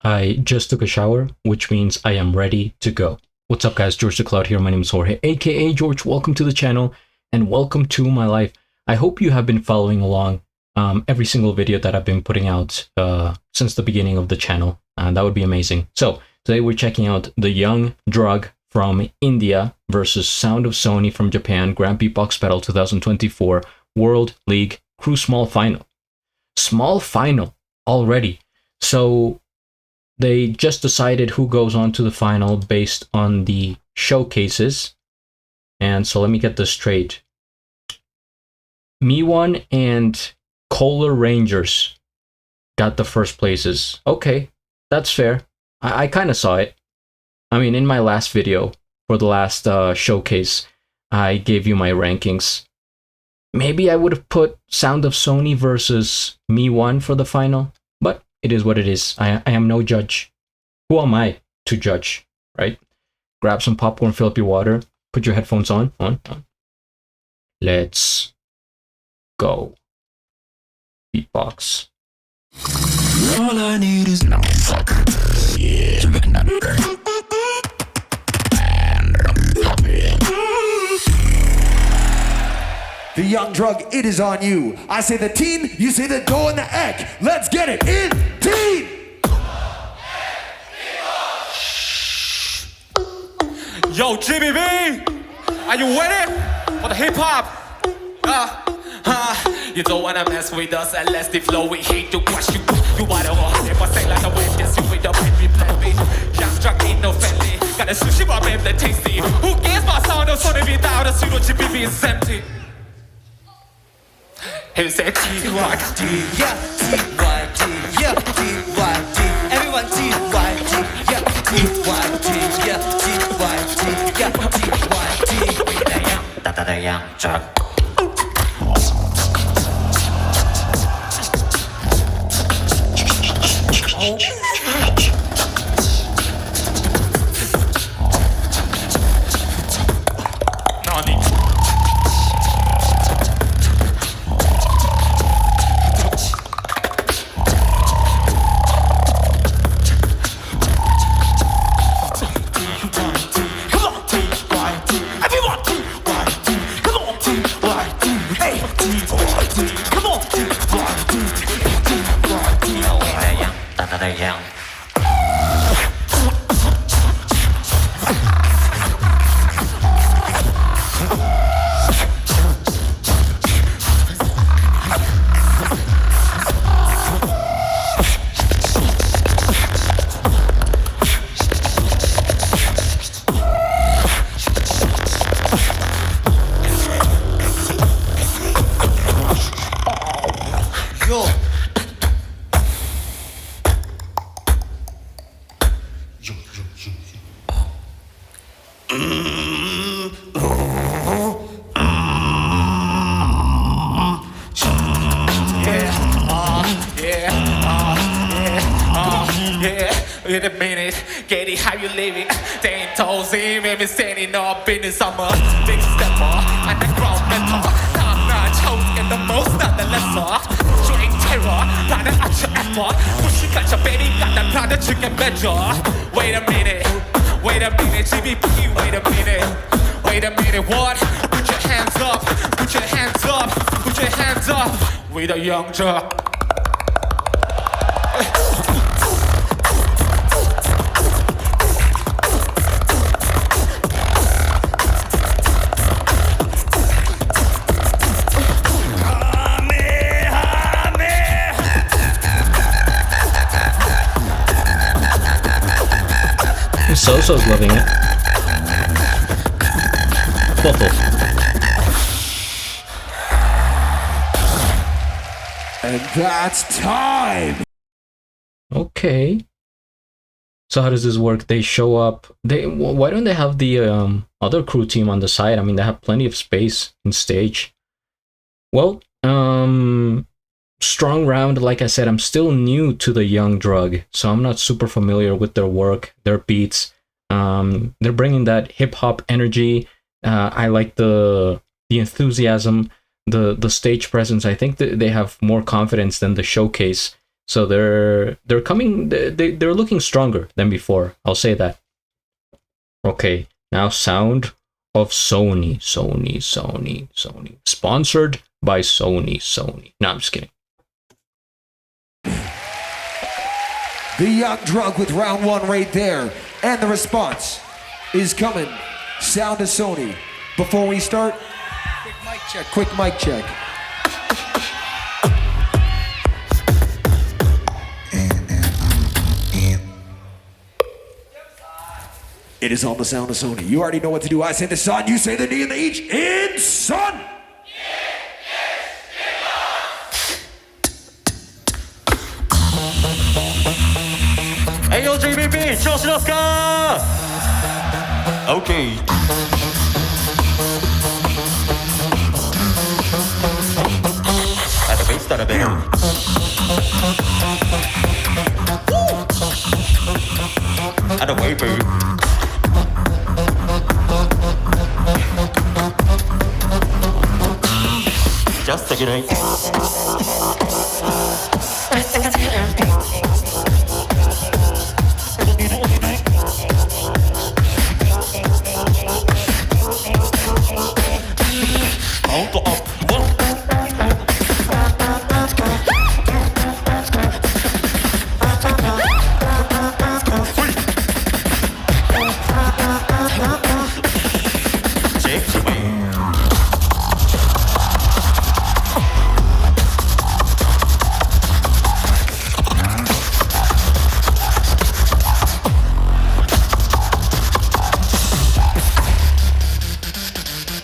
I just took a shower, which means I am ready to go. What's up, guys? GeorgeTheCloud here. My name is Jorge, aka George. Welcome to the channel and welcome to my life. I hope you have been following along every single video that I've been putting out since the beginning of the channel, and that would be amazing. So today we're checking out the Young Drug from India versus Sound of Sony from Japan Grand BEATBOX Battle 2024 World League Crew Small Final. Small final already. So they just decided who goes on to the final based on the showcases. And so let me get this straight. Me1 and Kohler Rangers got the first places. Okay, that's fair. I kind of saw it. I mean, in my last video for the last showcase, I gave you my rankings. Maybe I would have put Sound of Sony versus Me1 for the final, but it is what it is. I am no judge. Who am I to judge, right? Grab some popcorn, fill up your water, put your headphones on. Let's go. Beatbox. All I need is no fuck. Yeah. The Young Drug, it is on you. I say the teen, you say the dough and the egg. Let's get it in teen! Yo, GBB, are you ready for the hip hop? You don't wanna mess with us unless they flow. We hate to crush you. You wanna 100% like a witness. You with the baby plan B. Young Drug ain't no friendly. Got a sushi bar, babe, the tasty. Who cares about sound of Sony without a pseudo GBB is empty? He said TYT, yeah, TYT, yeah, TYT. Everyone TYT, yeah, TYT, yeah, TYT, yeah, TYT. the young drug. In a minute, get it how you live it. They ain't told him, and standing up in the summer. Big stepper, underground mentor. Time not choke in the most, not the lesser. Straight terror, running at your effort. Pushing at your baby, got that plan that you can measure. Wait a minute, GBP, wait a minute, what? Put your hands up, put your hands up, put your hands up. With a young drug. Soso's loving it. And that's time! Okay. So how does this work? They show up. Why don't they have the other crew team on the side? I mean, they have plenty of space in stage. Well, strong round. Like I said, I'm still new to the Young Drug, so I'm not super familiar with their work, their beats. They're bringing that hip hop energy. I like the enthusiasm, the stage presence. I think that they have more confidence than the showcase So they're coming. They're looking stronger than before. I'll say that. Okay, now sound of Sony. Sponsored by Sony. No, I'm just kidding. The Young Drug with round one right there. And the response is coming. Sound of Sony. Before we start, quick mic check. It is on the Sound of Sony. You already know what to do. I say the son, you say the D and the H. In son! Hey yo, GBB, 調子ですか OK あとベースだらべるあとウェイブ Just a second.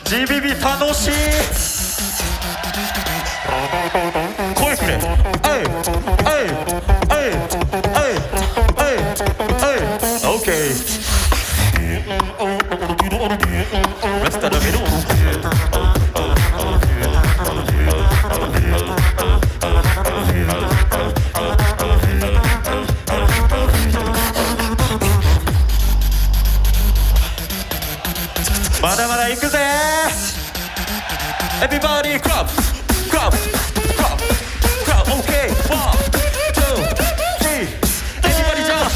GBB 楽しい声くれえいえいえいOK Rest of the middleまだまだ行くぜ Everybody crop, okay, 1, 2, 3, everybody jump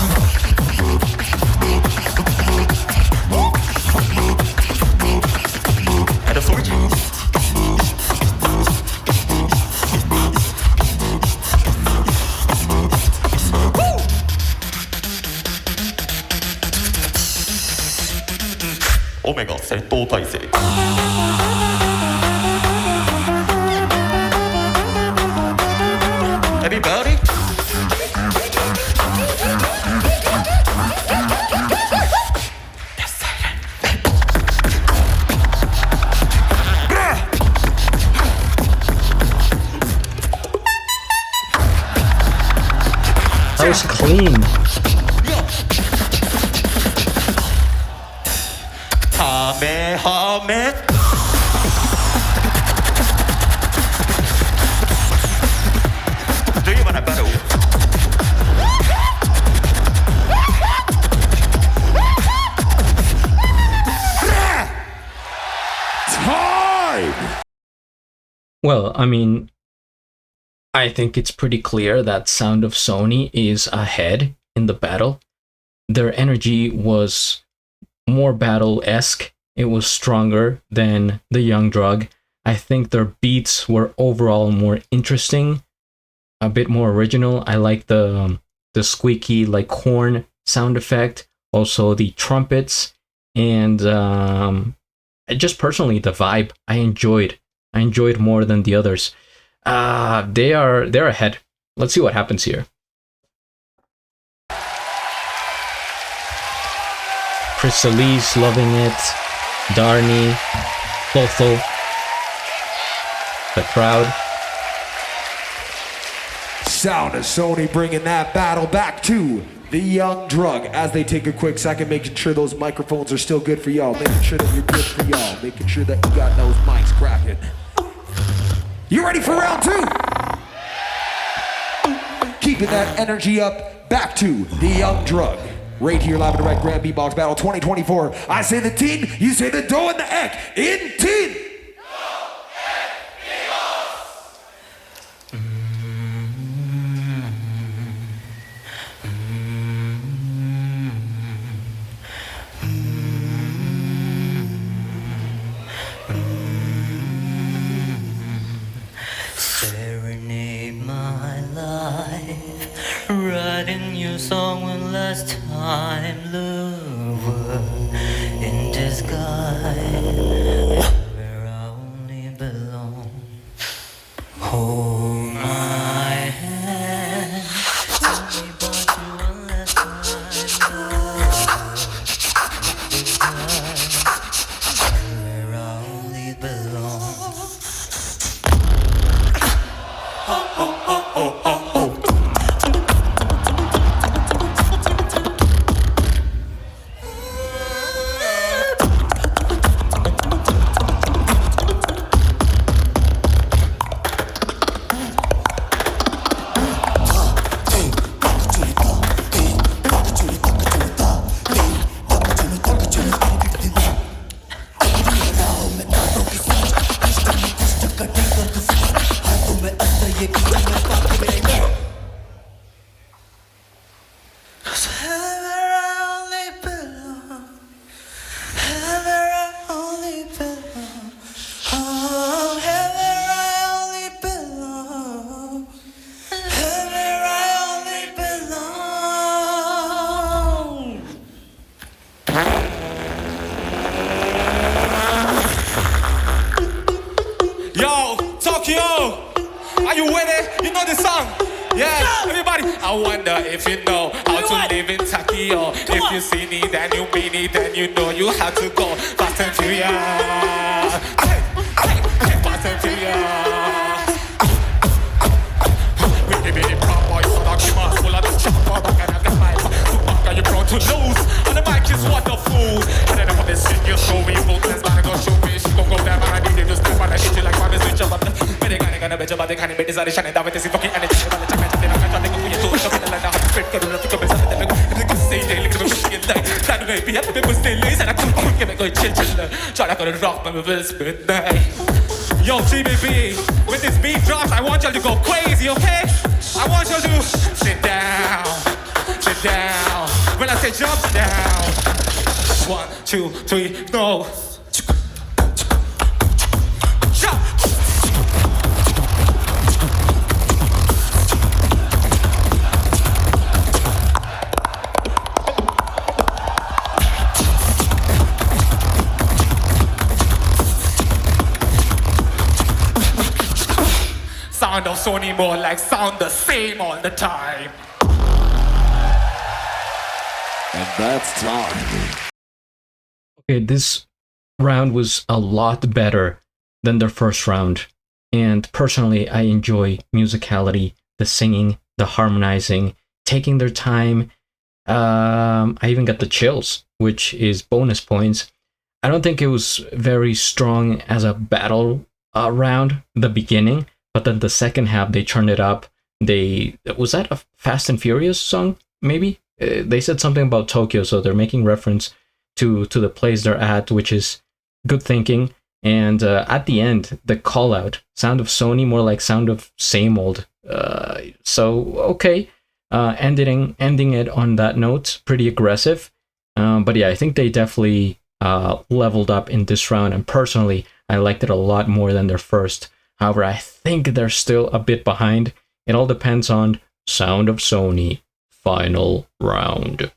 and a switchオメガ戦闘態勢Everybody That was clean. はめはめDo you wanna battle? Time! Well, I mean, I think it's pretty clear that Sound of Sony is ahead in the battle. Their energy was more battle-esque. It was stronger than the Young Drug. I think their beats were overall more interesting, a bit more original. I like the squeaky like horn sound effect, also the trumpets, and just personally the vibe. I enjoyed more than the others. They're ahead. Let's see what happens here. Chrysalis loving it. Darnie, Clotho, the crowd. Sound of Sony bringing that battle back to the Young Drug as they take a quick second, making sure those microphones are still good for y'all, making sure that you're good for y'all, making sure that you got those mics cracking. You ready for round two? Keeping that energy up, back to the Young Drug. Right here, live and direct, Grand BEATBOX Battle 2024. I say the teen, you say the do and the ek. In teen! writing your song when last time love was in disguise. Where I only belong. Hold my hand. Tell me about you one last time. Love is where I only belong. Yo, Tokyo, are you with it? You know the song? Yeah, everybody. I wonder if you know how to live in Tokyo. If you see me, then you mean it, then you know you have to go fast and furious. Fast and furious. Bitty pop boy, so that you must pull out the chopper back and have the mic. Back and you're prone to lose. And the mic is what the fool. And then I'm gonna sing your show evil. That's not gonna show me. She gon' go down and I need to step on the hit you like one is with your mother. But they gonna bet you about the kind of bit is out of shining down with this fucking energy. I'm gonna check my thing. I'm gonna go to a shop in the line. I'm fit for the pick up and something. If you say they look at me pushing it like that, baby. I'm people stay lazy and I come on, give me go chill. Try to go to rock, but we'll spit night. Yo, GBB, when this beat drops, I want y'all to go crazy, okay? I want y'all to sit down. When I say jump down, 1, 2, 3, go. Jump. Sound of Sony more like sound the same all the time. And that's time. Okay, this round was a lot better than the first round. And personally, I enjoy musicality, the singing, the harmonizing, taking their time. I even got the chills, which is bonus points. I don't think it was very strong as a battle round, the beginning, but then the second half, they turned it up. Was that a Fast and Furious song, maybe? They said something about Tokyo, so they're making reference to the place they're at, which is good thinking. And at the end, the call out, sound of Sony, more like sound of same old. So okay, ending it on that note, pretty aggressive. But yeah, I think they definitely leveled up in this round, and personally, I liked it a lot more than their first. However, I think they're still a bit behind. It all depends on Sound of Sony. Final round.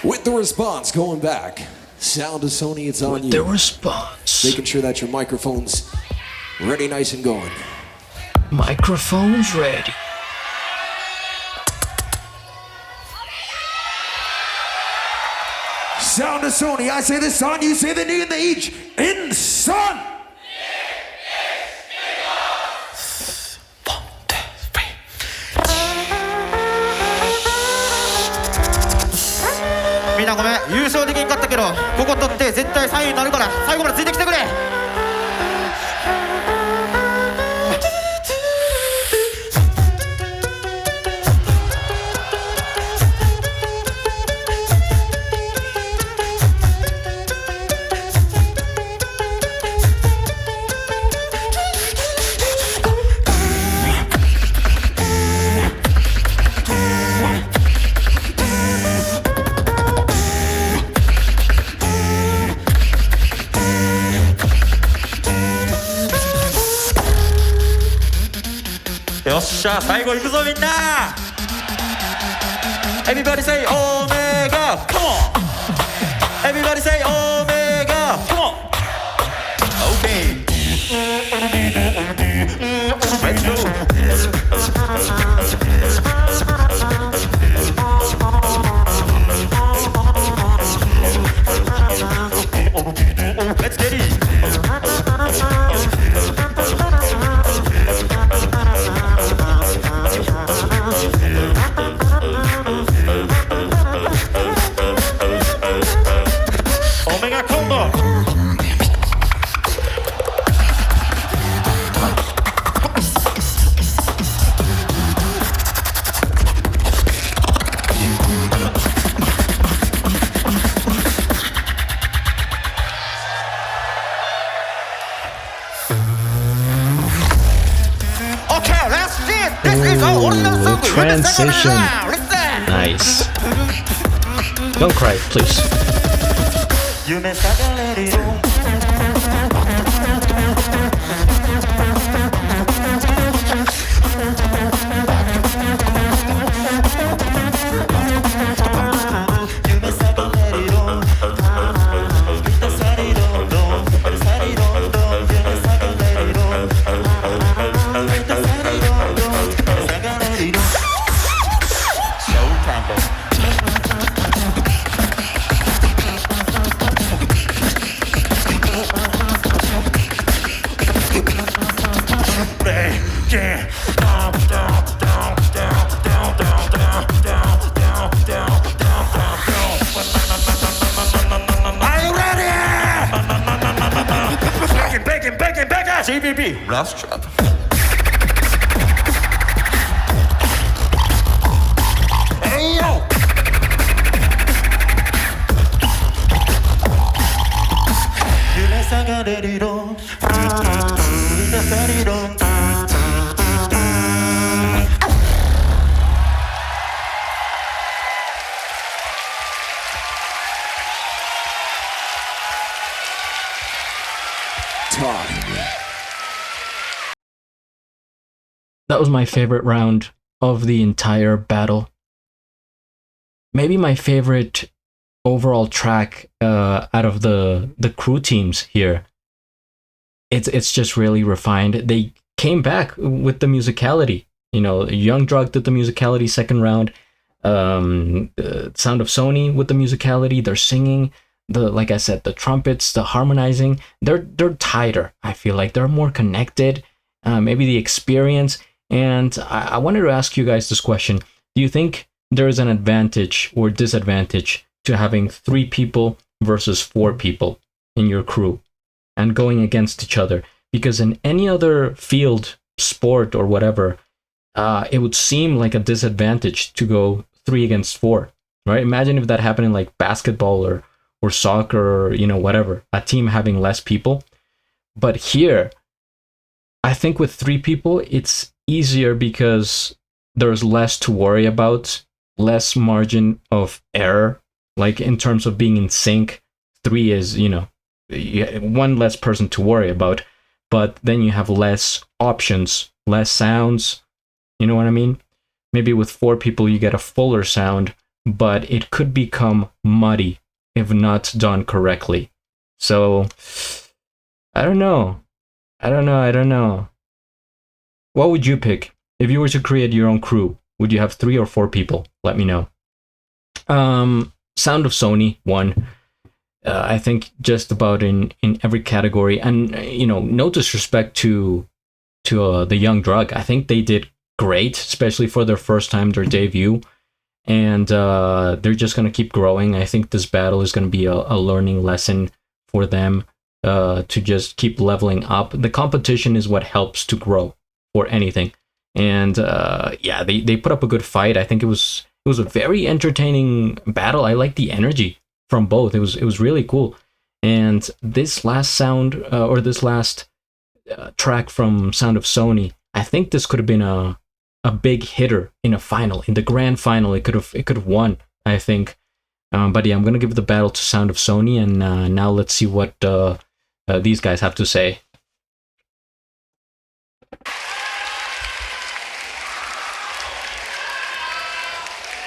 With the response going back, Sound of Sony, it's on you. The response. Making sure that your microphone's ready, nice and going. Microphones ready. Sound of Sony, I say the sun, you say the knee and the each. In sun!みんなごめん、優勝できんかったけど、ここ取って絶対3位になるから、最後までついてきてくれ。しゃ最後行くぞみんな Everybody say Omega Come on Everybody say Omega Come on Okay Let's go Let's get it Omega combo Okay, that's it. This is our original song. Transition. Nice. Don't cry, please. 夢さがれるよ GBB, last trap. Hey yo! That was my favorite round of the entire battle. Maybe my favorite overall track out of the crew teams here. It's just really refined. They came back with the musicality. You know, Young Drug did the musicality second round. Sound of Sony with the musicality. They're singing. Like I said, the trumpets, the harmonizing. They're tighter. I feel like they're more connected. Maybe the experience. And I wanted to ask you guys this question. Do you think there is an advantage or disadvantage to having 3 people versus 4 people in your crew and going against each other? Because in any other field, sport or whatever, it would seem like a disadvantage to go 3 against 4, right? Imagine if that happened in like basketball or soccer or, you know, whatever, a team having less people. But here, I think with 3 people, it's easier because there's less to worry about, less margin of error. Like in terms of being in sync, 3 is, you know, 1 less person to worry about, but then you have less options, less sounds. You know what I mean? Maybe with 4 people, you get a fuller sound, but it could become muddy if not done correctly. So, I don't know. What would you pick? If you were to create your own crew, would you have 3 or 4 people? Let me know. Sound of Sony won. I think just about in every category. And, you know, no disrespect to the Young Drug. I think they did great, especially for their first time, their debut. And they're just going to keep growing. I think this battle is going to be a learning lesson for them to just keep leveling up. The competition is what helps to grow for anything. And yeah, they put up a good fight. I think it was a very entertaining battle. I like the energy from both. It was really cool. And this last sound or this last track from Sound of Sony, I think this could have been a big hitter in a final, in the grand final. It could have won, I think. But yeah, I'm gonna give the battle to Sound of Sony, and now let's see what these guys have to say.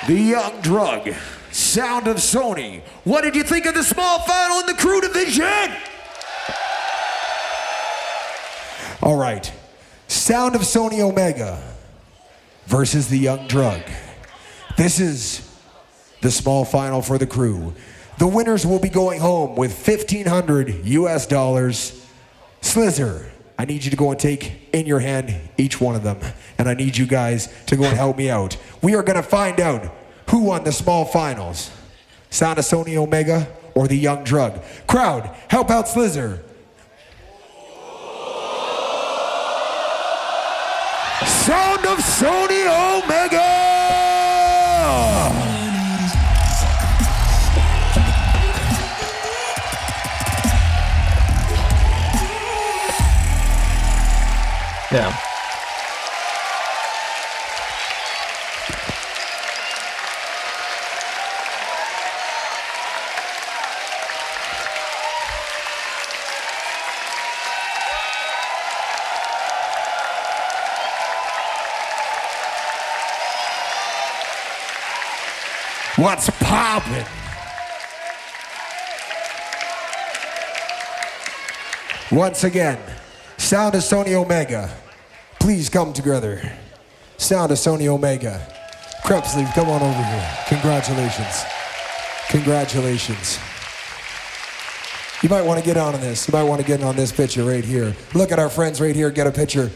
The Young Drug, Sound of Sony. What did you think of the small final in the crew division? All right, Sound of Sony Omega versus the Young Drug. This is the small final for the crew. The winners will be going home with $1,500 US. Slizzer, I need you to go and take in your hand each one of them, and I need you guys to go and help me out. We are gonna find out who won the small finals, Sound of Sony Omega or the Young Drug. Crowd, help out Slizzer. Sound of Sony Omega! Yeah. What's poppin'? Once again, Sound of Sony Omega, please come together. Sound of Sony Omega. Crepsleeve, come on over here. Congratulations. Congratulations. You might want to get on this. You might want to get on this picture right here. Look at our friends right here, get a picture.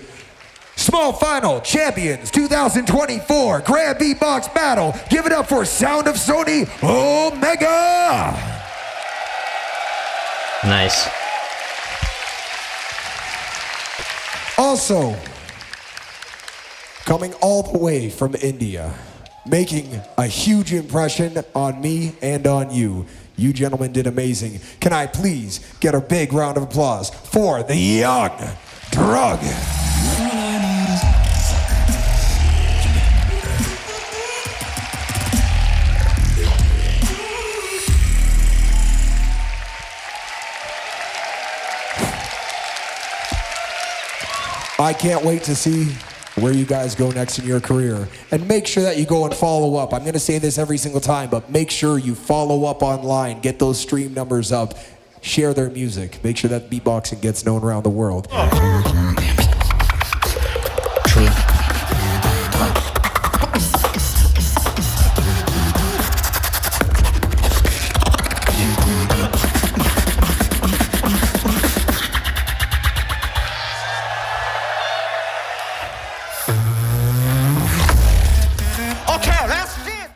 Small Final Champions 2024 Grand BEATBOX Battle. Give it up for Sound of Sony Omega. Nice. Also, coming all the way from India, making a huge impression on me and on you. You gentlemen did amazing. Can I please get a big round of applause for the Young Drug? I can't wait to see where you guys go next in your career. And make sure that you go and follow up. I'm gonna say this every single time, but make sure you follow up online, get those stream numbers up, share their music, make sure that beatboxing gets known around the world. True. Okay, that's it.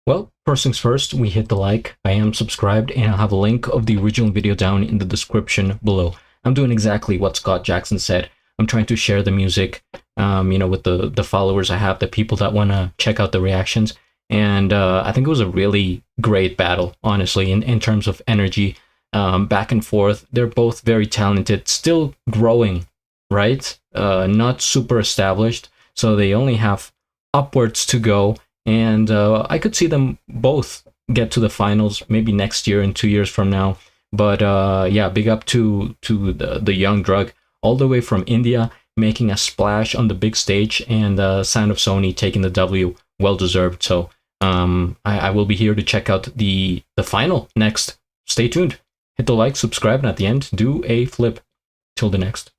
Well, first things first, we hit the like. I am subscribed, and I'll have a link of the original video down in the description below. I'm doing exactly what Scott Jackson said. I'm trying to share the music, with the followers I have, the people that want to check out the reactions. And I think it was a really great battle, honestly, in terms of energy, back and forth. They're both very talented, still growing, right? Not super established, so they only have upwards to go. And I could see them both get to the finals maybe next year and 2 years from now. But yeah, big up to the Young Drug, all the way from India, making a splash on the big stage, and Sound of Sony taking the W, well deserved. So I will be here to check out the final next. Stay tuned. Hit the like, subscribe, and at the end, do a flip. Till the next.